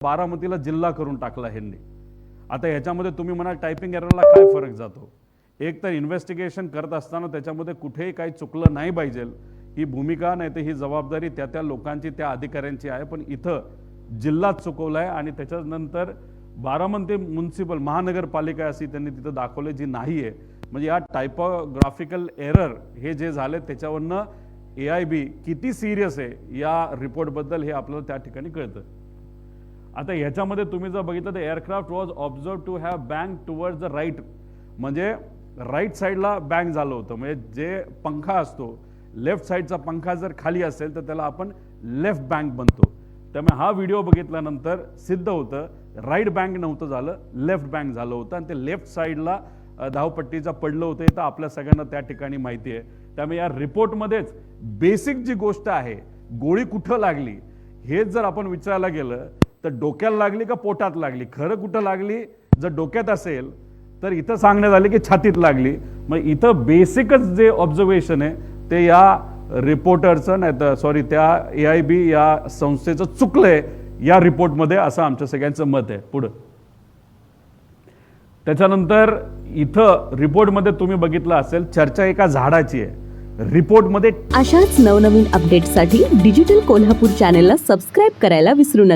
बारामतीला जिल्हा करून टाकला ह्यांनी। आता ह्याच्यामध्ये तुम्ही म्हणा टायपिंग एररला काय फरक जातो? एक तर इन्व्हेस्टिगेशन करत असताना त्याच्यामध्ये कुठेही काही चुकलं नाही पाहिजे ही भूमिका नाही तर ही जबाबदारी त्या लोकांची त्या अधिकाऱ्यांची आहे। पण इथं जिल्हा चुकवलाय आणि त्याच्यानंतर बारामती म्युनिसिपल महानगरपालिका अशी त्यांनी तिथं दाखवले जी नाही आहे। म्हणजे या टायपोग्राफिकल एरर हे जे झाले त्याच्यावरनं AIB किती सिरियस आहे या रिपोर्टबद्दल हे आपल्याला त्या ठिकाणी कळतं। आता ह्याच्यामध्ये तुम्ही जर बघितलं तर aircraft was observed to have bank towards the right, म्हणजे राईट साईडला बँक झालं होतं। म्हणजे जे पंखा असतो लेफ्ट साईडचा पंखा जर खाली असेल तर त्याला आपण लेफ्ट बँक बनतो। त्यामुळे हा व्हिडिओ बघितल्यानंतर सिद्ध होतं राईट बँक नव्हतं झालं, लेफ्ट बँक झालं होतं आणि ते लेफ्ट साईडला धावपट्टीचा पडलं होतं हे तर आपल्या सगळ्यांना त्या ठिकाणी माहिती आहे। त्यामुळे या रिपोर्टमध्येच बेसिक जी गोष्ट आहे गोळी कुठं लागली हे जर आपण विचारायला गेलं तर डोक्याला लागली का पोटात लागली, खरं कुठं लागली जर डोक्यात असेल तर इथं सांगण्यात आले की छातीत लागली। मग इथं बेसिकच जे ऑब्झर्वेशन आहे ते या रिपोर्टरचं नाही तर सॉरी त्या AIB या संस्थेचं चुकलंय या रिपोर्टमध्ये असं आमच्या सगळ्यांचं मत आहे। पुढं त्याच्यानंतर इथं रिपोर्टमध्ये तुम्ही बघितलं असेल चर्चा एका झाडाची आहे। रिपोर्टमध्ये अशाच नवनवीन अपडेट्ससाठी डिजिटल कोल्हापूर चॅनेलला सबस्क्राईब करायला विसरू नका।